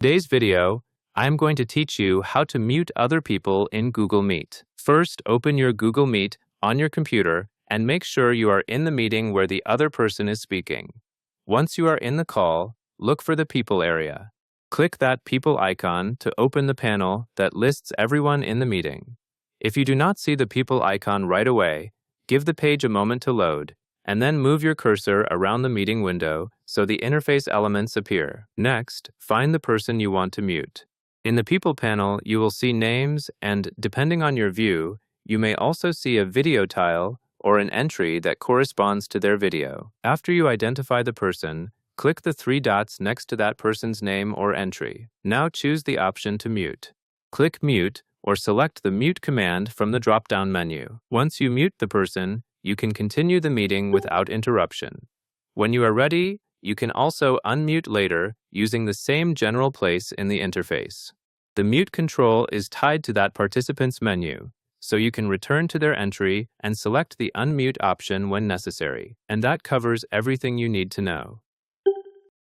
Today's video, I'm going to teach you how to mute other people in Google Meet. First, open your Google Meet on your computer and make sure you are in the meeting where the other person is speaking. Once you are in the call, look for the People area. Click that People icon to open the panel that lists everyone in the meeting. If you do not see the People icon right away, give the page a moment to load, and then move your cursor around the meeting window so the interface elements appear. Next, find the person you want to mute. In the People panel, you will see names, and depending on your view, you may also see a video tile or an entry that corresponds to their video. After you identify the person, click the three dots next to that person's name or entry. Now choose the option to mute. Click Mute or select the Mute command from the drop-down menu. Once you mute the person, you can continue the meeting without interruption. When you are ready, you can also unmute later using the same general place in the interface. The mute control is tied to that participant's menu, so you can return to their entry and select the unmute option when necessary. And that covers everything you need to know.